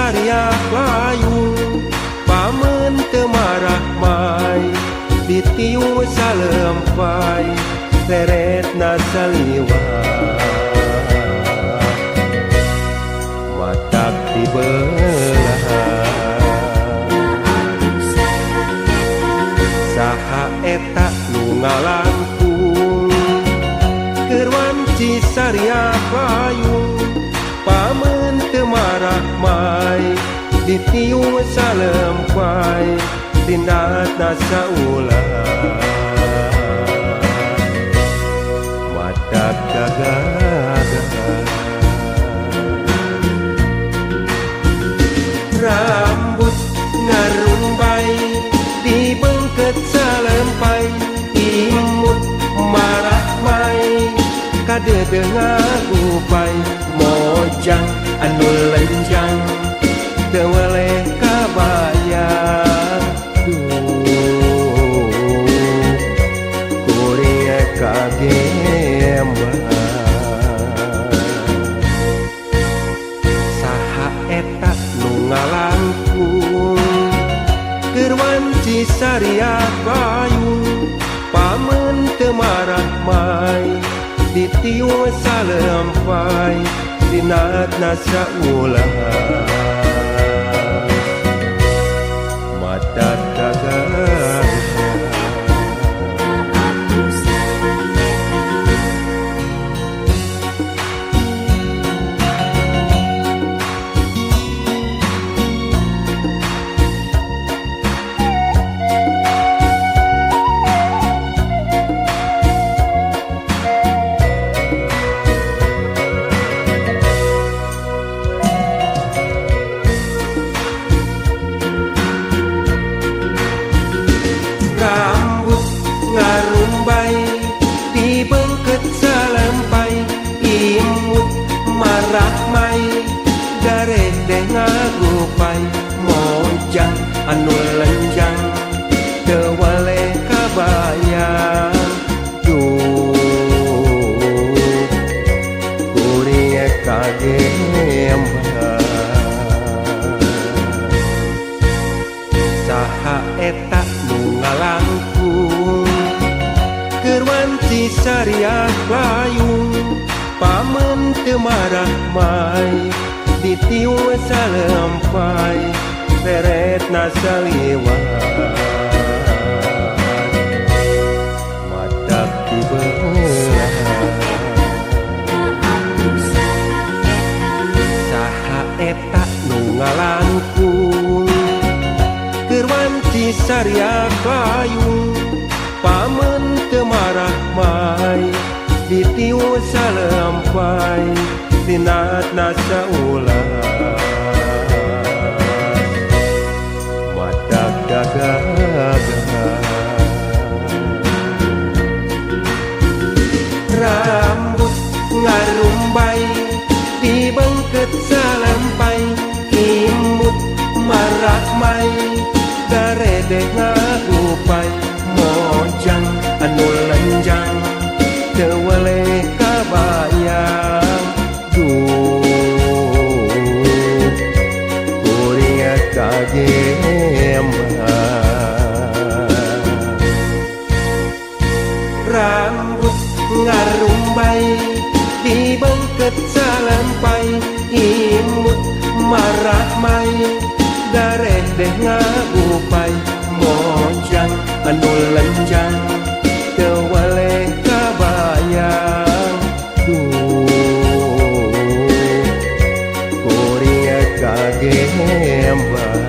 Saria layu pamen teu marah mai ditiu salempai teretna saliwat matak dibelah saha eta nu ngalangkung keur wanci Saria layu pamen teu marah mai ditiu salempai tindatna saulah matak gagah rambut ngarumbai dibengket salempai imut marah mai kadeudeung ngagupai mojang anu lenjang teu weleh kabayang kuring kagembang saha eta nu ngalangkung keur wanci Saria layu pamen teu marah mai ditiu salempai dinatna saulah matak gagah rambut ngarumbai dibengket salempai imut marah mai garedeh ngagupai mojang anu lenjang teu weleh kabayang kuring kagembang saha eta nu ngalangkung keur wanci Saria layu pamen teu marah mai ditiu salempai teretna saliwat matak dibelah saha eta nu ngalangkung keur wanci Saria layu pamen teu marah mai ditiu salempai tinatna saulah matak gagah rambut ngarumbai dibengket salempai imut marah mai garedeh ngagupai mojang anu lenjang teu weleh kabayang kuring kagembang rambut ngarumbai dibengket salempai imut marah mai garedeh ngagupai mojang anu lenjang teu weleh kabayang kuring kagembang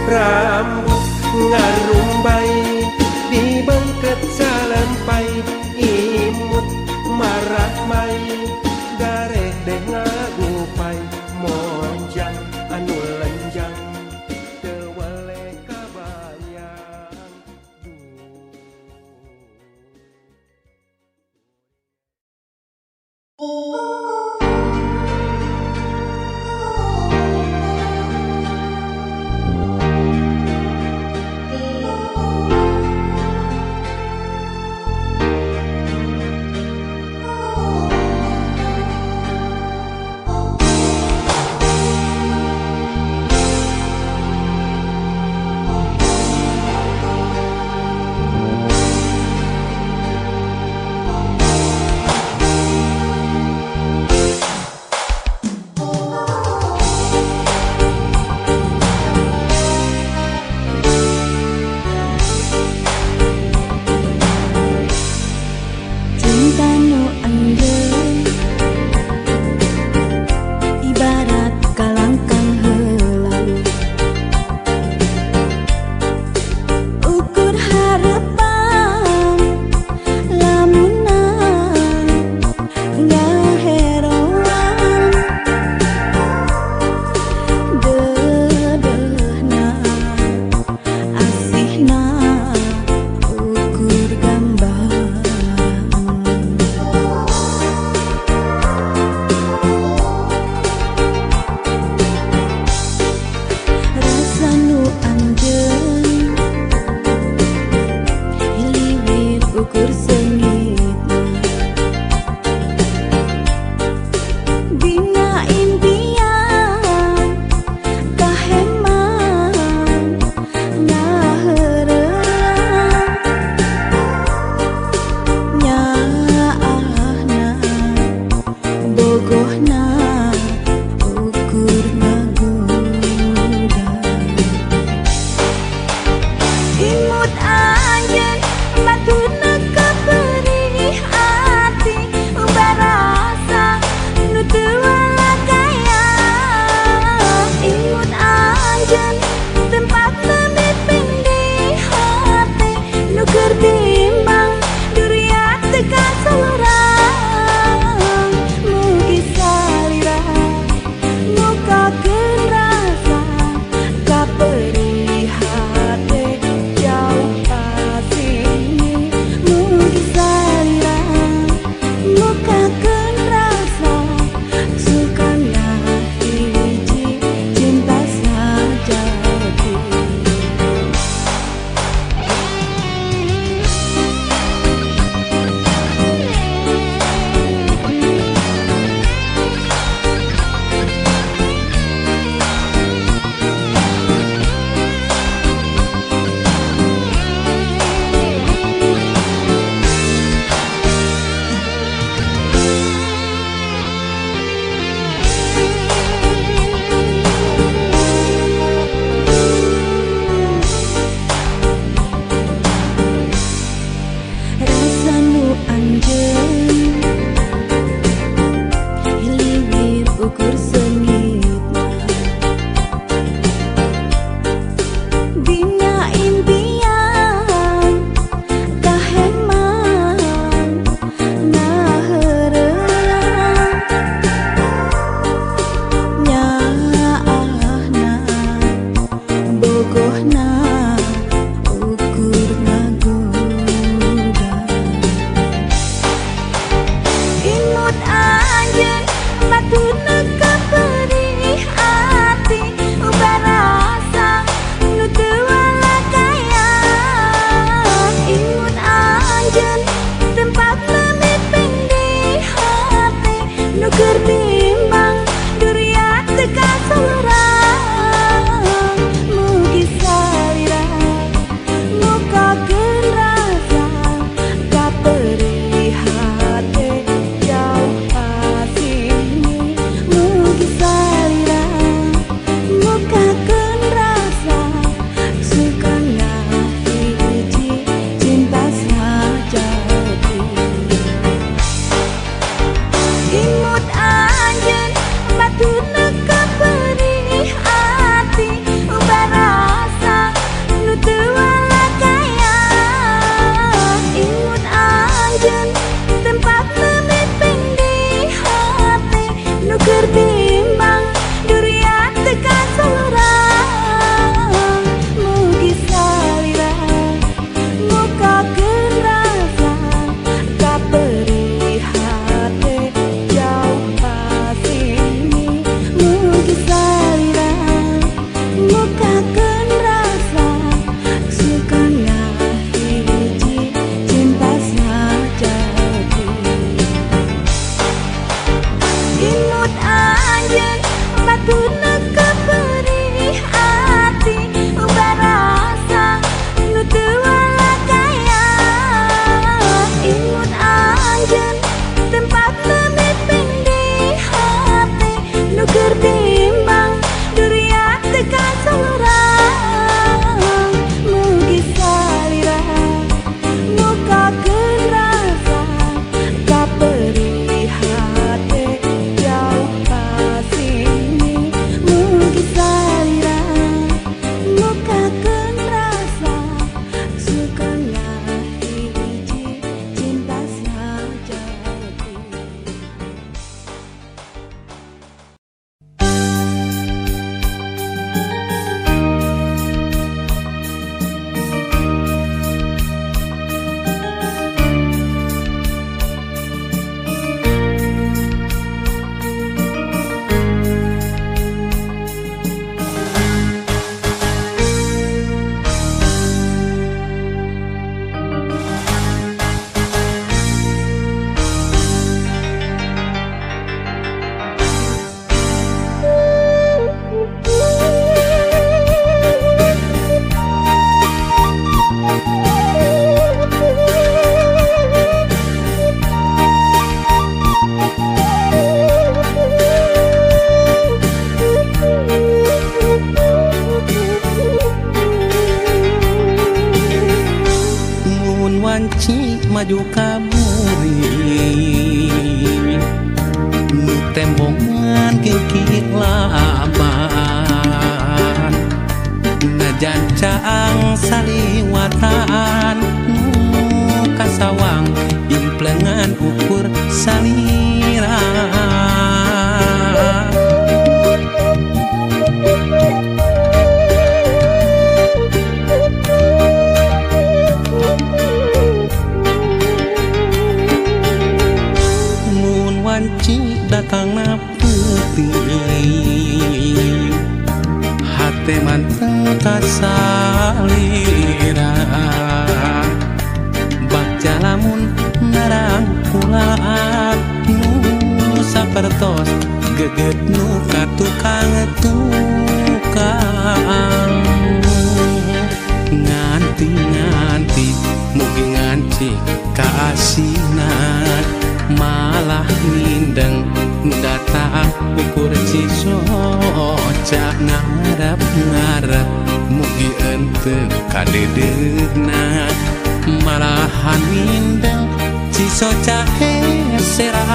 rambut ngarumbai dibengket salempai imut marah mai garedeh ngagupai mojang anu lenjang teu weleh kabayang wanci maju kamuri nu tembongan kiki laban najan caang saliwatan nu kasawang implengan ukur salira wanci datang na peuting hate manteng kasalira baca lamun narangkulaan nu sapertos geget nu katukang nganti mugi nganci kaasinan malah mindeng datang ukur cisoca ngarep mugi enteu kadedegna malahan mindeng cisoca heseratna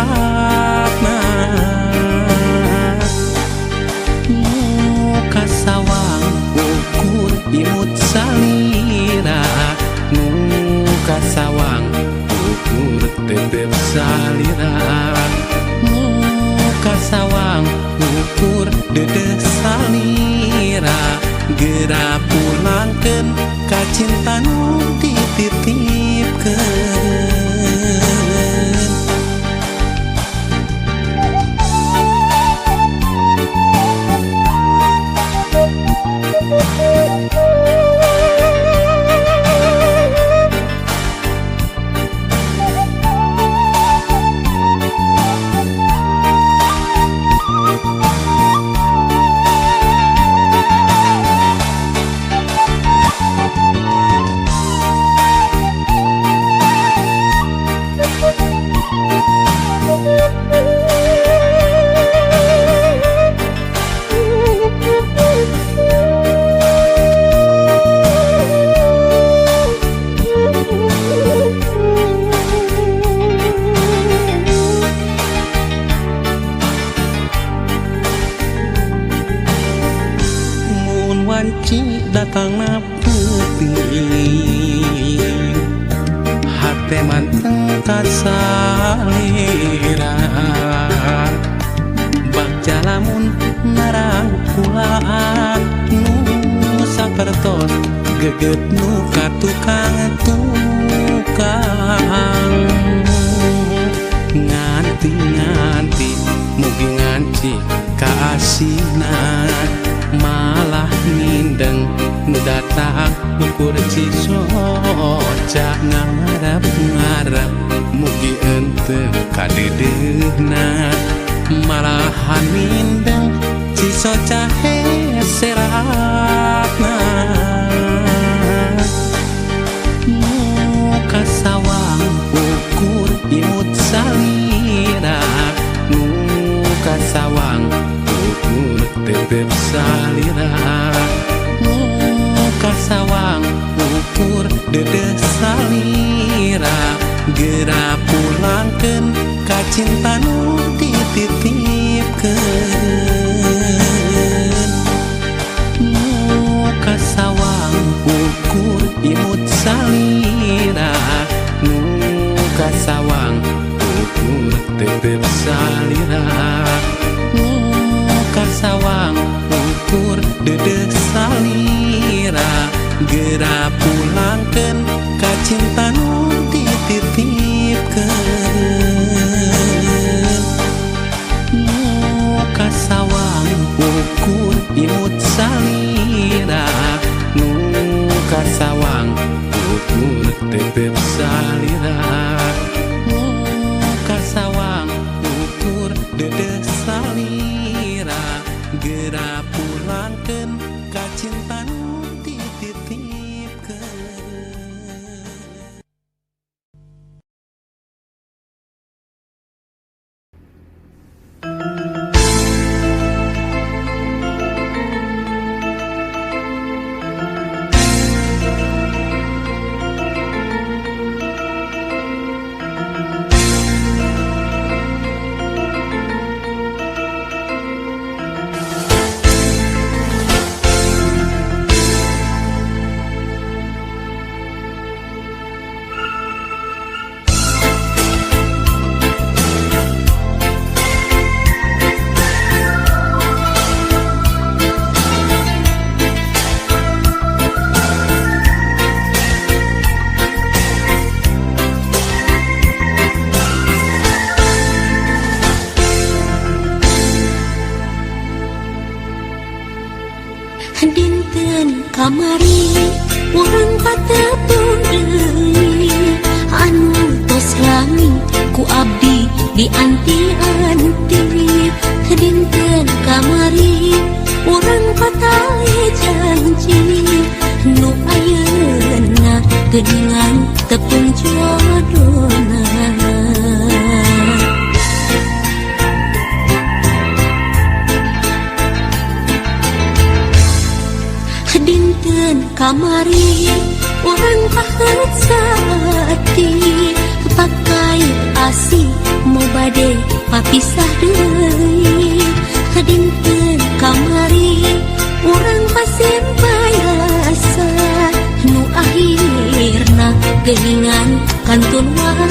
muka sawang ukur imut salira muka sawang ukur tetep salira muka sawang ukur dedeh salira gera pulangkeun ka cinta nu dititipkeun wanci datang na peuting hate manteng kasalira baca lamun narangkulaan nu sapertos geget nu katukang nganti mugi nganci kaasinan malah mindeng datang ukur cisoca ngarep mugi enteu kadedegna malahan mindeng cisoca heseratna muka sawang ukur imut salira muka sawang ukur tetep salira muka sawang ukur dedeh salira gera pulangkeun ka cinta nu dititipkeun muka sawang ukur imut salira muka sawang ukur tetep salira muka sawang ukur dedeh salira gera pulangkeun ka cinta nu dititipkeun muka sawang ukur imut salira muka sawang ukur tetep salira muka sawang ukur dedeh salira gera pulangkeun ka cinta nu dititipkeun. tepung deui anu tos langit ku abdi di anti-anti dinten kamari urang patali janji nu ayeuna geuningan tepung jodona. Dinten kamari urang pahet sati pakai asi mau bade papisah deui. Dinten kamari urang pasimpayasa nu akhirna geuningan kantun wae